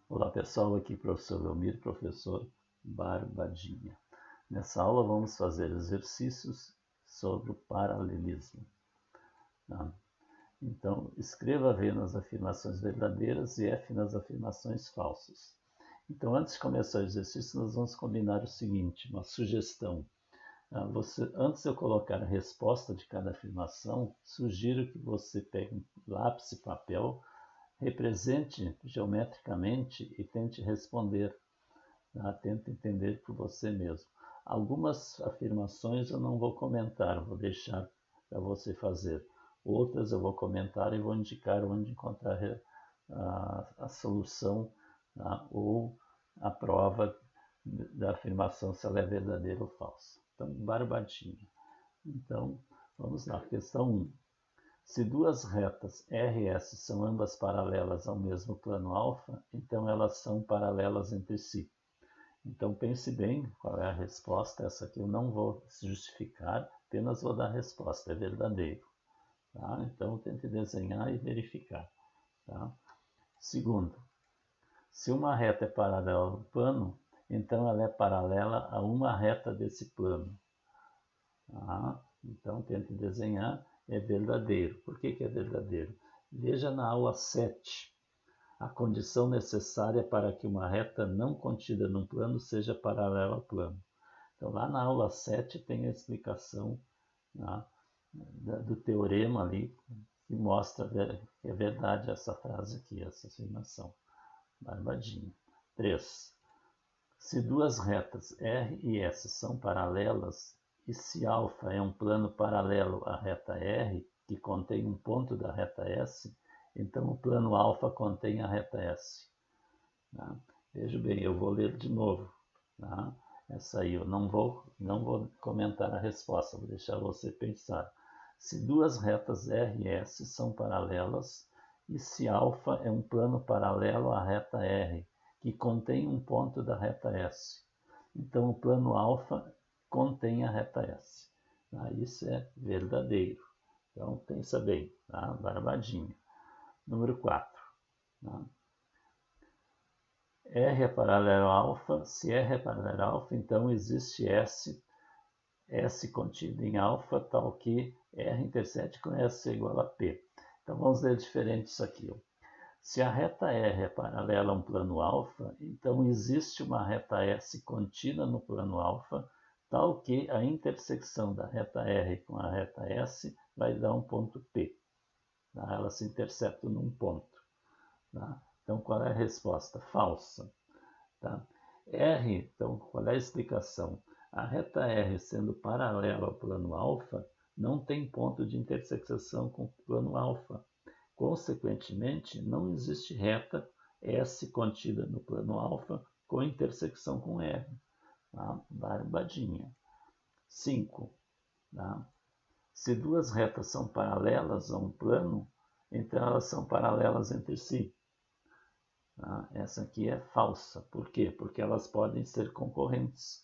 Olá pessoal, aqui professor Belmiro, professor Barbadinha. Nessa aula vamos fazer exercícios sobre o paralelismo. Tá? Então, escreva V nas afirmações verdadeiras e F nas afirmações falsas. Então, antes de começar o exercício, nós vamos combinar o seguinte, uma sugestão. Antes de eu colocar a resposta de cada afirmação, sugiro que você pegue um lápis e papel, represente geometricamente e tente responder, tá? Tente entender por você mesmo. Algumas afirmações eu não vou comentar, vou deixar para você fazer. Outras eu vou comentar e vou indicar onde encontrar a solução, tá? Ou a prova da afirmação, se ela é verdadeira ou falsa. Então, barbadinha. Então, vamos lá. Questão 1. Se duas retas R e S são ambas paralelas ao mesmo plano alfa, então elas são paralelas entre si. Então pense bem qual é a resposta. Essa aqui eu não vou justificar, apenas vou dar a resposta, é verdadeiro. Tá? Então tente desenhar e verificar. Tá? Segundo, se uma reta é paralela ao plano, então ela é paralela a uma reta desse plano. Tá? Então tente desenhar, é verdadeiro. Por que é verdadeiro? Veja na aula 7, a condição necessária para que uma reta não contida num plano seja paralela ao plano. Então lá na aula 7 tem a explicação, né, do teorema ali, que mostra que é verdade essa frase aqui, essa afirmação. Barbadinho. 3. Se duas retas R e S são paralelas, e se α é um plano paralelo à reta R, que contém um ponto da reta S, então o plano α contém a reta S. Tá? Veja bem, eu vou ler de novo. Tá? Essa aí eu não vou comentar a resposta, vou deixar você pensar. Se duas retas R e S são paralelas, e se α é um plano paralelo à reta R, que contém um ponto da reta S. Então, o plano α contém a reta S. Tá? Isso é verdadeiro. Então, pensa bem, tá? Barbadinha. Número 4. Tá? R é paralelo a alfa. Se R é paralelo a alfa, então existe S contido em alfa, tal que R intersete com S igual a P. Então, vamos ler diferente isso aqui. Se a reta R é paralela a um plano alfa, então existe uma reta S contínua no plano alfa, tal que a intersecção da reta R com a reta S vai dar um ponto P. Tá? Elas se interceptam num ponto. Tá? Então, qual é a resposta? Falsa. Tá? R, então, qual é a explicação? A reta R, sendo paralela ao plano alfa, não tem ponto de intersecção com o plano alfa. Consequentemente, não existe reta S contida no plano alfa com intersecção com R. Tá? Barbadinha. 5. Tá? Se duas retas são paralelas a um plano, então elas são paralelas entre si. Tá? Essa aqui é falsa. Por quê? Porque elas podem ser concorrentes.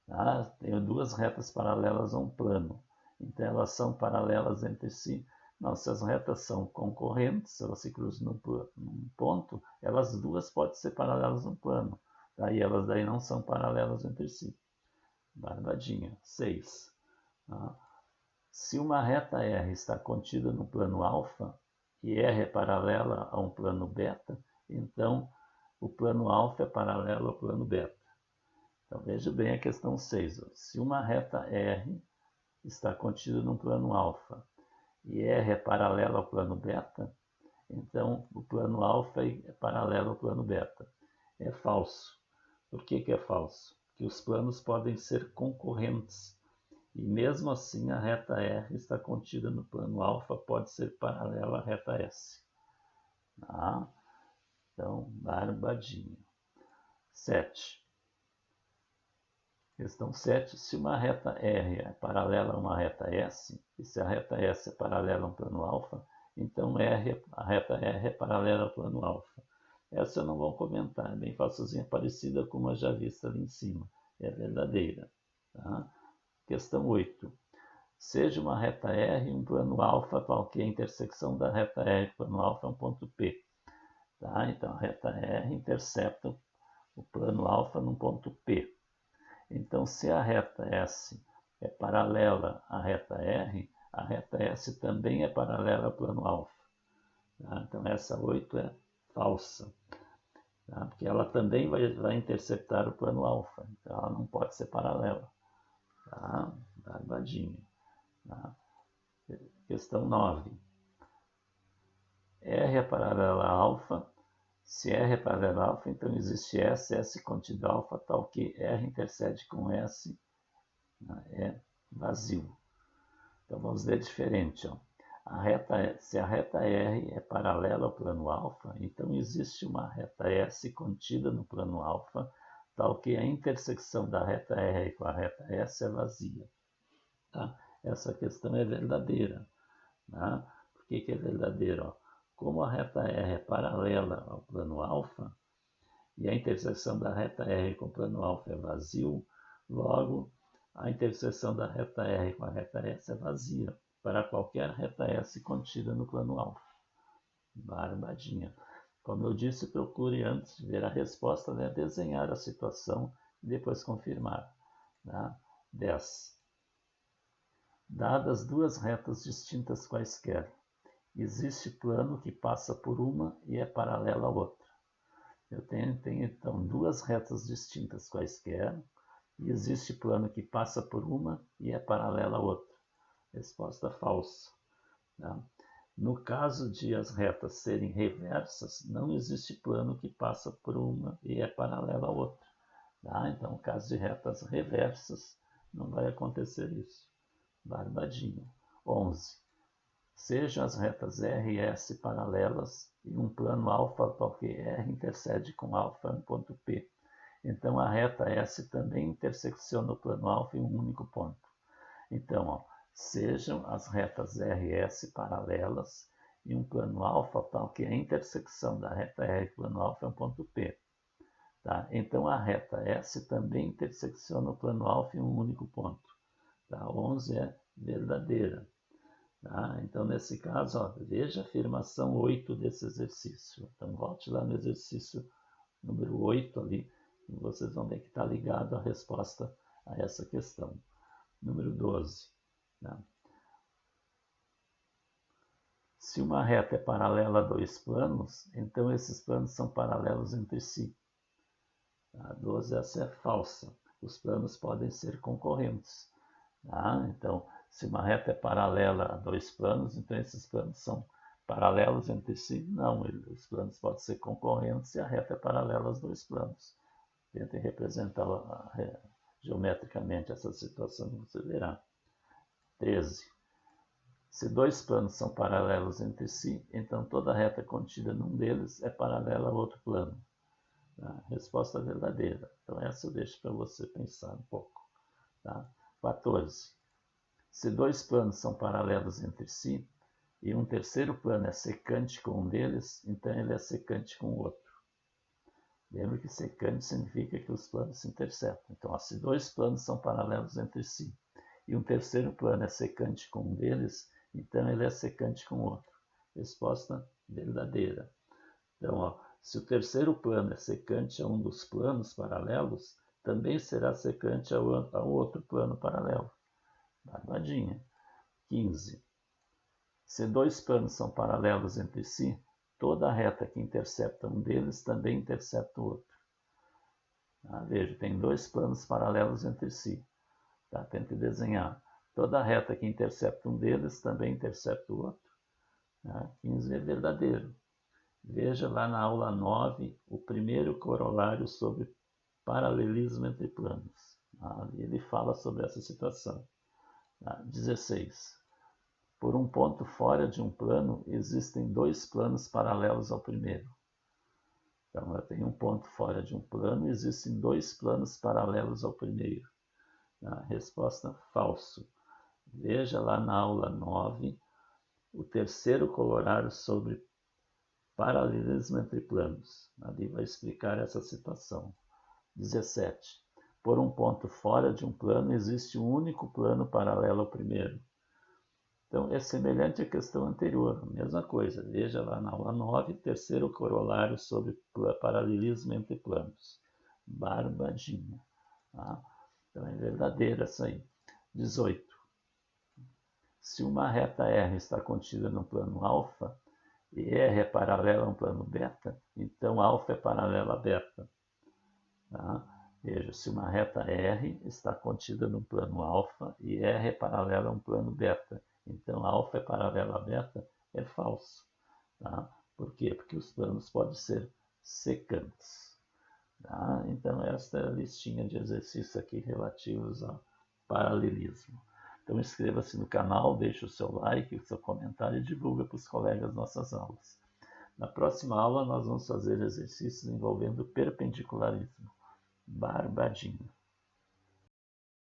Tá? Tenho duas retas paralelas a um plano, então elas são paralelas entre si. Não, se as retas são concorrentes, elas se cruzam num ponto, elas duas podem ser paralelas a um plano. Daí elas daí não são paralelas entre si. Barbadinha. 6. Tá? Se uma reta R está contida no plano alfa e R é paralela a um plano beta, então o plano alfa é paralelo ao plano beta. Então veja bem a questão 6. Se uma reta R está contida num plano alfa e R é paralelo ao plano beta, então o plano alfa é paralelo ao plano beta. É falso. Por que é falso? Porque os planos podem ser concorrentes. E mesmo assim a reta R está contida no plano alfa, pode ser paralela à reta S. Tá? Então, barbadinho. 7. Questão 7. Se uma reta R é paralela a uma reta S, e se a reta S é paralela a um plano alfa, então a reta R é paralela ao plano alfa. Essa eu não vou comentar, é bem facilzinha, parecida com uma já vista ali em cima. É verdadeira. Tá? Questão 8. Seja uma reta R um plano alfa, tal que a intersecção da reta R com o plano alfa é um ponto P. Tá? Então, a reta R intercepta o plano alfa num ponto P. Então, se a reta S é paralela à reta R, a reta S também é paralela ao plano alfa. Tá? Então, essa 8 é falsa, tá? Porque ela também vai interceptar o plano alfa. Então, ela não pode ser paralela. Tá? Barbadinha. Tá? Questão 9. R é paralela a alfa. Se R é paralela a alfa, então existe S contido alfa, tal que R intercede com S, né, é vazio. Então vamos ler diferente. Ó. Se a reta R é paralela ao plano alfa, então existe uma reta S contida no plano alfa, tal que a intersecção da reta R com a reta S é vazia. Tá? Essa questão é verdadeira. Tá? Por que é verdadeira? Ó? Como a reta R é paralela ao plano alfa, e a interseção da reta R com o plano alfa é vazio, logo a interseção da reta R com a reta S é vazia para qualquer reta S contida no plano alfa. Barbadinha. Como eu disse, procure antes de ver a resposta, né, desenhar a situação e depois confirmar. Tá? 10. Dadas duas retas distintas quaisquer, existe plano que passa por uma e é paralela à outra. Eu tenho então duas retas distintas quaisquer e existe plano que passa por uma e é paralela à outra. Resposta falsa. Tá? No caso de as retas serem reversas, não existe plano que passa por uma e é paralela à outra. Tá? Então, no caso de retas reversas, não vai acontecer isso. Barbadinho. 11. Sejam as retas R e S paralelas e um plano alfa tal que R intercede com alfa no ponto P. Então, a reta S também intersecciona o plano alfa em um único ponto. Então, ó, sejam as retas R e S paralelas e um plano alfa tal que a intersecção da reta R com o plano alfa é um ponto P. Tá? Então, a reta S também intersecciona o plano alfa em um único ponto. Tá? 11 é verdadeira. Tá? Então, nesse caso, ó, veja a afirmação 8 desse exercício. Então, volte lá no exercício número 8 ali, e vocês vão ver que está ligado a resposta a essa questão. Número 12. Tá? Se uma reta é paralela a dois planos, então esses planos são paralelos entre si. A 12, essa é falsa. Os planos podem ser concorrentes. Tá? Então, se uma reta é paralela a dois planos, então esses planos são paralelos entre si? Não, os planos podem ser concorrentes se a reta é paralela aos dois planos. Tentem representar geometricamente essa situação que você verá. 13. Se dois planos são paralelos entre si, então toda reta contida num deles é paralela a outro plano. Tá? Resposta verdadeira. Então essa eu deixo para você pensar um pouco. Tá? 14. Se dois planos são paralelos entre si e um terceiro plano é secante com um deles, então ele é secante com o outro. Lembra que secante significa que os planos se interceptam. Então, se dois planos são paralelos entre si e um terceiro plano é secante com um deles, então ele é secante com o outro. Resposta verdadeira. Então, ó, se o terceiro plano é secante a um dos planos paralelos, também será secante ao outro plano paralelo. Barbadinha. 15. Se dois planos são paralelos entre si, toda reta que intercepta um deles também intercepta o outro. Tá? Veja, tem dois planos paralelos entre si. Tá? Tente desenhar. Toda reta que intercepta um deles também intercepta o outro. Tá? 15 é verdadeiro. Veja lá na aula 9 o primeiro corolário sobre paralelismo entre planos. Tá? Ele fala sobre essa situação. 16. Por um ponto fora de um plano, existem dois planos paralelos ao primeiro. Então, eu tenho um ponto fora de um plano e existem dois planos paralelos ao primeiro. Resposta falso. Veja lá na aula 9 o terceiro corolário sobre paralelismo entre planos. Ali vai explicar essa situação. 17. Por um ponto fora de um plano, existe um único plano paralelo ao primeiro. Então, é semelhante à questão anterior, a mesma coisa. Veja lá na aula 9, terceiro corolário sobre paralelismo entre planos. Barbadinha. Tá? Então, é verdadeira essa aí. 18. Se uma reta R está contida no plano alfa, e R é paralela a um plano beta, então alfa é paralela a beta. Tá? Veja, se uma reta R está contida no plano alfa e R é paralela a um plano beta, então alfa é paralela a beta, é falso. Tá? Por quê? Porque os planos podem ser secantes. Tá? Então, esta é a listinha de exercícios aqui relativos ao paralelismo. Então, inscreva-se no canal, deixe o seu like, o seu comentário e divulga para os colegas nossas aulas. Na próxima aula, nós vamos fazer exercícios envolvendo perpendicularismo. Barbadinho.